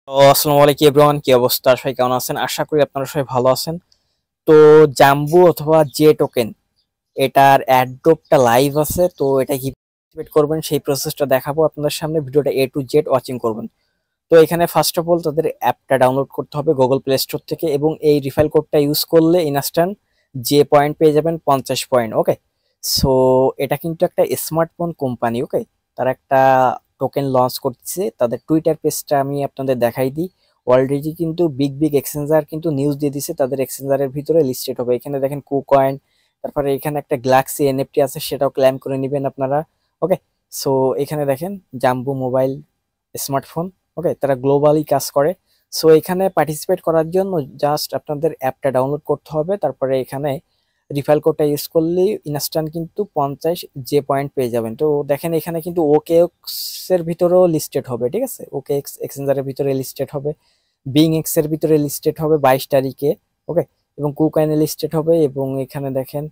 আসসালামু আলাইকুম এভরিওয়ান, কি অবস্থা? সবাই কেমন আছেন? আশা করি আপনারা সবাই ভালো আছেন। তো জাম্বু অথবা জে টোকেন এটার অ্যাড্রপটা লাইভ আছে, তো এটা কি অ্যাক্টিভেট করবেন সেই প্রসেসটা দেখাবো আপনাদের সামনে। ভিডিওটা এ টু জেড ওয়াচিং করবেন। তো এখানে ফার্স্ট অফ অল তাদের অ্যাপটা ডাউনলোড করতে হবে গুগল প্লে স্টোর থেকে, এবং এই রিফাইল কোডটা ইউজ করলে ইনস্ট্যান্ট যে পয়েন্ট পেয়ে যাবেন 50 পয়েন্ট। ওকে, সো এটা কিন্তু একটা স্মার্টফোন কোম্পানি। ওকে, তারা একটা টোকেন লঞ্চ করছে। তাদের টুইটার পেজটা আমি আপনাদের দেখাই দিই। অলরেডি কিন্তু বিগ বিগ এক্সচেঞ্জার কিন্তু নিউজ দিয়ে দিছে তাদের এক্সচেঞ্জারের ভিতরে লিস্টেড হবে। এখানে দেখেন কুকয়েন, তারপরে এখানে একটা গ্যালাক্সি এনএফটি আছে, সেটাও ক্লেম করে নেবেন আপনারা। ওকে, সো এখানে দেখেন জাম্বু মোবাইল স্মার্টফোন। ওকে, তারা গ্লোবালি কাজ করে। সো এখানে পার্টিসিপেট করার জন্য জাস্ট আপনাদের অ্যাপটা ডাউনলোড করতে হবে, তারপরে এখানে রিফাইল কোডটা ইউজ করলেই ইনস্ট্যান্ট কিন্তু 50 যে পয়েন্ট পেয়ে যাবেন। তো দেখেন এখানে কিন্তু ওকে এর ভিতরেও লিস্টেড হবে, ঠিক আছে? ওকে এক্স এক্সচেঞ্জারের ভিতরে লিস্টেড হবে, বিং এক্স এর ভিতরে লিস্টেড হবে 22 তারিখে। ওকে, এবং কুকয়েনে লিস্টেড হবে, এবং এখানে দেখেন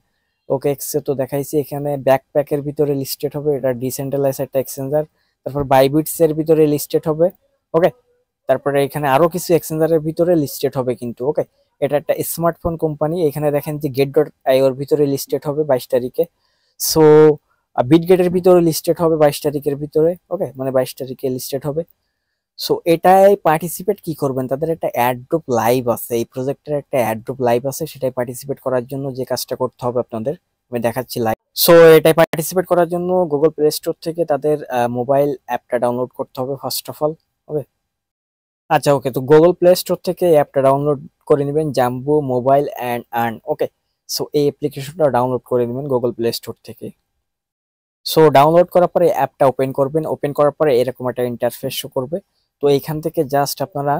ওকে এক্স এ তো দেখাইছি, এখানে ব্যাকপ্যাকের ভিতরে লিস্টেড হবে, এটা ডিসেন্ট্রালাইজ একটা এক্সচেঞ্জার। তারপর বাইবিটস এর ভিতরে লিস্টেড হবে। ওকে, তারপরে এখানে আরো কিছু এক্সচেঞ্জারের ভিতরে লিস্টেড হবে কিন্তু। ওকে, এটা একটা স্মার্টফোন কোম্পানি। এখানে দেখেন যে গেট ডট আইওর ভিতরে লিস্টেড হবে 22 তারিখে। সো বিটগেটের ভিতরে লিস্টেড হবে 22 তারিখের ভিতরে। ওকে, মানে 22 তারিখে লিস্টেড হবে। সো এটাই পার্টিসিপেট কি করবেন, তাদের একটা অ্যাড্রপ লাইভ আছে, এই প্রজেক্টের একটা অ্যাড্রপ লাইভ আছে। সেটাই পার্টিসিপেট করার জন্য যে কাজটা করতে হবে আপনাদের আমি দেখাচ্ছি লাইভ। সো এটাই পার্টিসিপেট করার জন্য গুগল প্লে স্টোর থেকে তাদের মোবাইল অ্যাপটা ডাউনলোড করতে হবে ফার্স্ট অফ অল। ওকে, আচ্ছা, ওকে, তো গুগল প্লে স্টোর থেকে অ্যাপটা ডাউনলোড করে নেবেন, জাম্বু mobile and earn. Okay, so এই অ্যাপ্লিকেশনটা ডাউনলোড করে নেবেন গুগল প্লে স্টোর থেকে। সো ডাউনলোড করার পরে অ্যাপটা ওপেন করবেন। ওপেন করার পরে এরকম একটা ইন্টারফেস শো করবে। তো এইখান থেকে জাস্ট আপনারা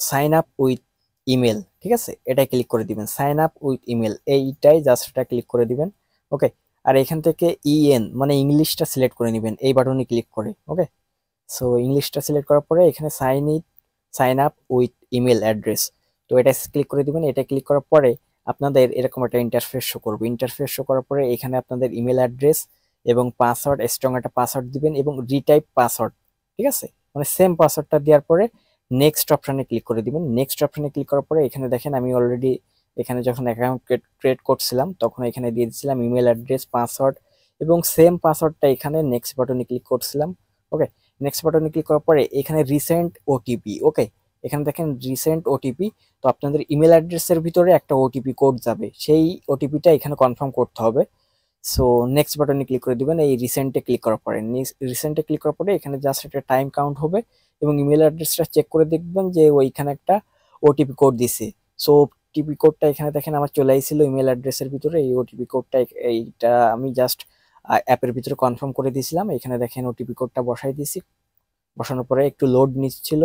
সাইন আপ উইথ ইমেল, ঠিক আছে, এটাই ক্লিক করে দিবেন। সাইন আপ উইথ ইমেল, এইটাই জাস্ট এটা ক্লিক করে দিবেন। ওকে, আর এখান থেকে ইএন মানে ইংলিশটা সিলেক্ট করে নেবেন এই বাটনে ক্লিক করে। ওকে, সো ইংলিশটা সিলেক্ট করার পরে এখানে sign up with email address, তো এটা ক্লিক করে দিবেন। এটা ক্লিক করার পরে আপনাদের এরকম একটা ইন্টারফেস শো করবে। ইন্টারফেস শো করার পরে এখানে আপনাদের ইমেল অ্যাড্রেস এবং পাসওয়ার্ড, স্ট্রং একটা পাসওয়ার্ড দিবেন এবং রিটাইপ পাসওয়ার্ড, ঠিক আছে, মানে সেম পাসওয়ার্ডটা দেওয়ার পরে নেক্সট অপশনে ক্লিক করে দিবেন। নেক্সট অপশনে ক্লিক করার পরে এখানে দেখেন আমি অলরেডি এখানে যখন অ্যাকাউন্ট ক্রিয়েট করছিলাম তখন এখানে দিয়ে দিয়েছিলাম ইমেল অ্যাড্রেস, পাসওয়ার্ড, এবং সেম পাসওয়ার্ডটা এখানে নেক্সট বাটনে ক্লিক করছিলাম। ওকে, নেক্সট বাটনে ক্লিক করার পরে এখানে রিসেন্ট ওটিপি। ওকে, এখানে দেখেন রিসেন্ট ওটিপি, তো আপনাদের ইমেল অ্যাড্রেসের ভিতরে একটা ওটিপি কোড যাবে, সেই ওটিপিটা এখানে কনফার্ম করতে হবে। সো নেক্সট বাটনে ক্লিক করে দিবেন এই রিসেন্টে ক্লিক করার পরে। রিসেন্টে ক্লিক করার পরে এখানে জাস্ট একটা টাইম কাউন্ট হবে, এবং ইমেল অ্যাড্রেসটা চেক করে দেখবেন যে ওইখানে একটা ওটিপি কোড দিছে। সো ওটিপি কোডটা এখানে দেখেন আমার চলে আইছিল ইমেল অ্যাড্রেসের ভিতরে। এই ওটিপি কোডটা এইটা আমি জাস্ট অ্যাপের ভিতরে কনফার্ম করে দিয়েছিলাম। এখানে দেখেন ওটিপি কোডটা বসাই দিয়েছি। বসানোর পরে একটু লোড নিচ্ছিল,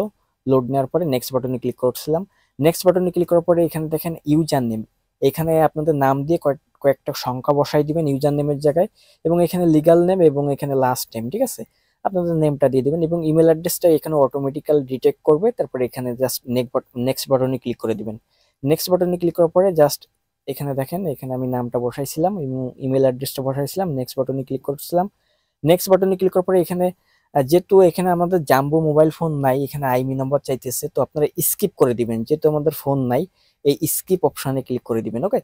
লোড নেওয়ার পরে নেক্সট বাটনে ক্লিক করছিলাম। নেক্সট বাটনে ক্লিক করার পরে এখানে দেখেন ইউজার নেম, এখানে আপনাদের নাম দিয়ে কয়েকটা সংখ্যা বসাই দিবেন ইউজার নেমের জায়গায়, এবং এখানে লিগাল নেম এবং এখানে লাস্ট নেম, ঠিক আছে, আপনাদের নেমটা দিয়ে দিবেন, এবং ইমেল অ্যাড্রেসটা এখানে অটোমেটিক্যাল ডিটেক্ট করবে। তারপরে এখানে জাস্ট নেক্সট বাটনে ক্লিক করে দিবেন। নেক্সট বাটনে ক্লিক করার পরে জাস্ট এখানে দেখেন এখানে আমি নামটা বসাইছিলাম এবং ইমেল অ্যাড্রেসটা বসাইছিলাম, নেক্সট বাটনে ক্লিক করছিলাম। নেক্সট বাটনে ক্লিক করার পরে এখানে যেহেতু এখানে আমাদের জাম্বো মোবাইল ফোন নাই, এখানে আইমি নাম্বার চাইতেছে, তো আপনারা স্কিপ করে দিবেন, যেহেতু আমাদের ফোন নাই এই স্কিপ অপশনে ক্লিক করে দিবেন। ওকে,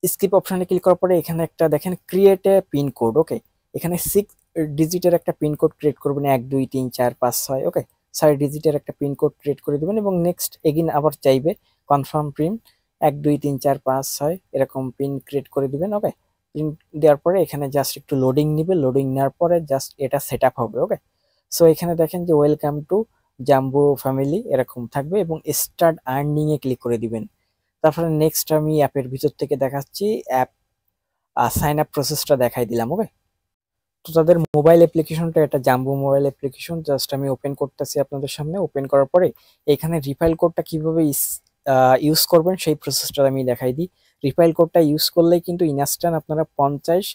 স্কিপ অপশনে ক্লিক করার পরে এখানে একটা দেখেন ক্রিয়েট এ পিন কোড। ওকে, এখানে 6 ডিজিটের একটা পিন কোড ক্রিয়েট করবেন, 1 2 3 4 5 6। ওকে, 6 ডিজিটের একটা পিন কোড ক্রিয়েট করে দিবেন, এবং নেক্সট এগিন আবার চাইবে কনফার্ম পিন 1 2 3 4 5 6 এরকম পিন ক্রিয়েট করে দিবেন। ওকে, পিন দেওয়ার পরে এখানে জাস্ট একটু লোডিং নিবে, লোডিং নেওয়ার পরে জাস্ট এটা সেট আপ হবে। ওকে, সো এখানে দেখেন যে ওয়েলকাম টু জাম্বো ফ্যামিলি এরকম থাকবে, এবং স্টার্ট আর্নিং এ ক্লিক করে দিবেন। তারপরে নেক্সট আমি অ্যাপের ভিতর থেকে দেখাচ্ছি অ্যাপ সাইন আপ প্রসেসটা দেখাই দিলাম। ওকে, তো তাদের মোবাইল অ্যাপ্লিকেশনটা এটা জাম্বো মোবাইল অ্যাপ্লিকেশন, জাস্ট আমি ওপেন করতেছি আপনাদের সামনে। ওপেন করার পরে এখানে রিফাইল কোডটা কিভাবে ইউজ করবেন সেই প্রসেসটা আমি দেখাই দিই। রিফাইল কোডটা ইউজ করলেই কিন্তু ইনস্ট্যান্ট আপনারা 50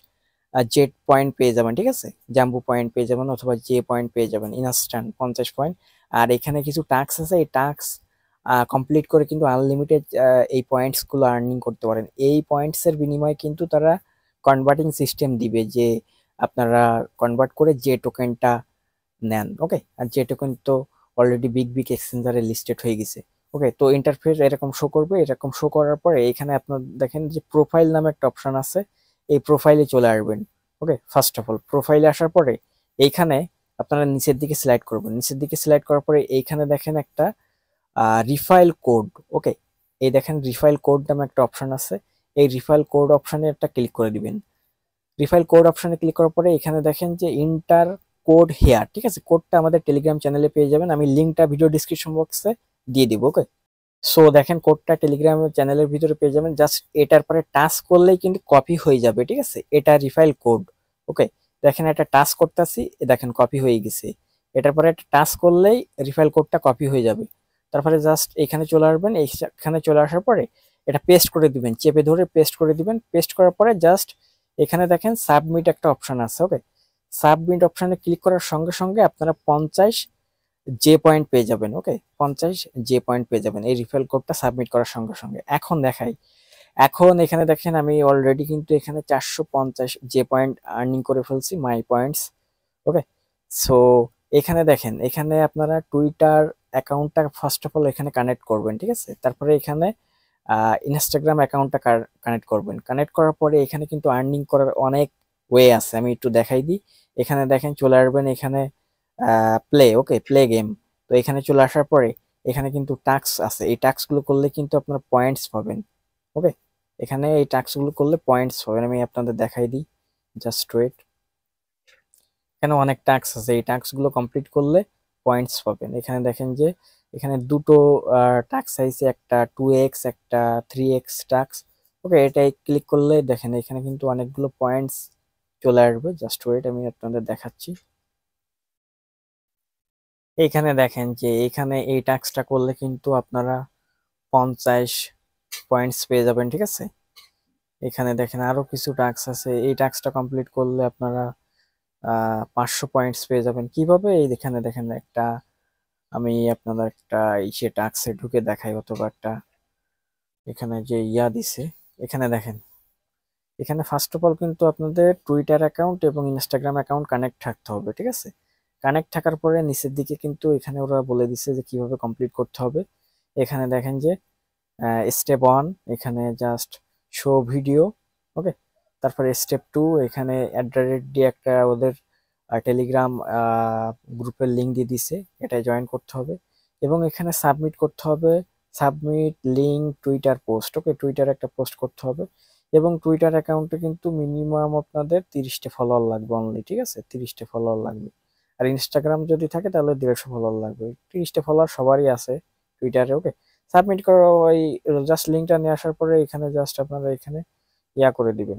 জেড পয়েন্ট পেয়ে যাবেন, ঠিক আছে, জাম্বো পয়েন্ট পেয়ে যাবেন অথবা জে পয়েন্ট পেয়ে যাবেন ইনস্ট্যান্ট 50 পয়েন্ট। আর এখানে কিছু টাস্ক আছে, এই টাস্ক কমপ্লিট করে কিন্তু আনলিমিটেড এই পয়েন্টস গুলো আর্নিং করতে পারেন। এই পয়েন্টস এর বিনিময়ে কিন্তু তারা কনভার্টিং সিস্টেম দিবে, যে আপনারা কনভার্ট করে যে টোকেনটা নেন। ওকে, আর যে টোকেন তো অলরেডি বিগ বিগ এক্সচেঞ্জারে লিস্টেড হয়ে গেছে। ওকে, তো ইন্টারফেস এরকম শো করবে। এরকম শো করার পরে এখানে আপনার দেখেন যে প্রোফাইল নামে একটা অপশন আছে, এই প্রোফাইলে চলে আসবেন। ওকে, ফার্স্ট অফ অল প্রোফাইলে আসার পরে এইখানে আপনারা নিচের দিকে স্লাইড করবেন। নিচের দিকে স্লাইড করার পরে এইখানে দেখেন একটা রিফাইল কোড। ওকে, এই দেখেন রিফাইল কোড নামে একটা অপশন আছে, এই রিফাইল কোড অপশনে একটা ক্লিক করে দিবেন। রিফাইল কোড অপশনে ক্লিক করার পরে এখানে দেখেন যে ইন্টার কোড হেয়ার, ঠিক আছে, কোডটা আমাদের টেলিগ্রাম চ্যানেলে পেয়ে যাবেন, আমি লিঙ্কটা ভিডিও ডিসক্রিপশন বক্সে দিয়ে দিব। ওকে, সো দেখেন কোডটা টেলিগ্রাম চ্যানেলের ভিতরে পেয়ে যাবেন, জাস্ট এটার পরে টাচ করলেই কিন্তু কপি হয়ে যাবে, ঠিক আছে, এটা রিফাইল কোড। ওকে, দেখেন একটা টাচ করতেছি, দেখেন কপি হয়ে গেছে। এটার পরে একটা টাচ করলেই রিফাইল কোডটা কপি হয়ে যাবে। তারপরে জাস্ট এখানে চলে আসবেন, এখানে চলে আসার পরে এটা পেস্ট করে দিবেন, চেপে ধরে পেস্ট করে দিবেন। পেস্ট করার পরে জাস্ট এখানে দেখেন সাবমিট একটা অপশন আছে। ওকে, সাবমিট অপশনে ক্লিক করার সঙ্গে সঙ্গে আপনারা 50 জে পয়েন্ট পেয়ে যাবেন। ওকে, 50 জে পয়েন্ট পেয়ে যাবেন এই রিফাইল কোডটা সাবমিট করার সঙ্গে সঙ্গে। এখন দেখাই, এখন এখানে দেখেন আমি অলরেডি কিন্তু এখানে 450 জে পয়েন্ট আর্নিং করে ফেলছি, মাই পয়েন্টস। ওকে, সো এখানে দেখেন, এখানে আপনারা টুইটার অ্যাকাউন্টটা ফার্স্ট অফ অল এখানে কানেক্ট করবেন, ঠিক আছে, তারপরে এখানে ইনস্টাগ্রাম অ্যাকাউন্টটা কানেক্ট করবেন। কানেক্ট করার পরে এখানে কিন্তু আর্নিং করার অনেক ওয়ে আছে, আমি একটু দেখাই দিই। এখানে দেখেন চলে আসবেন এখানে প্লে, ওকে, প্লে গেম। তো এখানে চলে আসার পরে এখানে কিন্তু টাস্ক আছে, এই টাস্কগুলো করলে কিন্তু আপনারা পয়েন্টস পাবেন। ওকে, এখানে এই টাস্কগুলো করলে পয়েন্টস পাবেন, আমি আপনাদের দেখাই দিই, জাস্ট ওয়েট। এখানে অনেক টাস্ক আছে, এই টাস্কগুলো কমপ্লিট করলে পয়েন্টস পাবেন। এখানে দেখেন যে এখানে দুটো টাস্ক চাইছে, একটা 2x একটা 3x টাস্ক। ওকে, এটাই ক্লিক করলে দেখেন এখানে কিন্তু অনেকগুলো পয়েন্টস চলে আসবে, জাস্ট ওয়েট আমি আপনাদের দেখাচ্ছি। এইখানে দেখেন যে এখানে এই টাস্কটা করলে কিন্তু আপনারা 50 পয়েন্টস পেয়ে যাবেন, ঠিক আছে। এখানে দেখেন আরো কিছু টাস্ক আছে, এই টাস্কটা কমপ্লিট করলে আপনারা 500 পয়েন্টস পেয়ে যাবেন। কিভাবে, এই এখানে দেখেন একটা, আমি আপনাদের একটা ইসে টাস্কে ঢুকে দেখাই, অথবা একটা এখানে যে ইয়া দিছে, এখানে দেখেন, এখানে ফার্স্ট অফ অল কিন্তু আপনাদের টুইটার অ্যাকাউন্ট এবং ইনস্টাগ্রাম অ্যাকাউন্ট কানেক্ট থাকতে হবে, ঠিক আছে। কানেক্ট থাকার পরে নিচের দিকে কিন্তু এখানে ওরা বলে দিছে যে কিভাবে কমপ্লিট করতে হবে। এখানে দেখেন যে স্টেপ 1 এখানে জাস্ট শো ভিডিও। ওকে, তারপরে স্টেপ 2 এখানে @ দিয়ে একটা ওদের টেলিগ্রাম গ্রুপের লিঙ্ক দিয়ে দিছে, এটা জয়েন করতে হবে এবং এখানে সাবমিট করতে হবে। Submit link Twitter post. Okay, Twitter একটা পোস্ট করতে হবে এবং টুইটার অ্যাকাউন্টে কিন্তু মিনিমাম আপনাদের 30টা ফলোয়ার লাগবে অনলি, ঠিক আছে, 30টা ফলোয়ার লাগবে। আর ইনস্টাগ্রাম যদি থাকে তাহলে 150 ফলোয়ার লাগবে। 30টা ফলোয়ার সবারই আছে টুইটারে। ওকে, সাবমিট করো, ওই জাস্ট লিঙ্কটা নিয়ে আসার পরে এখানে জাস্ট আপনারা এখানে ইয়া করে দিবেন,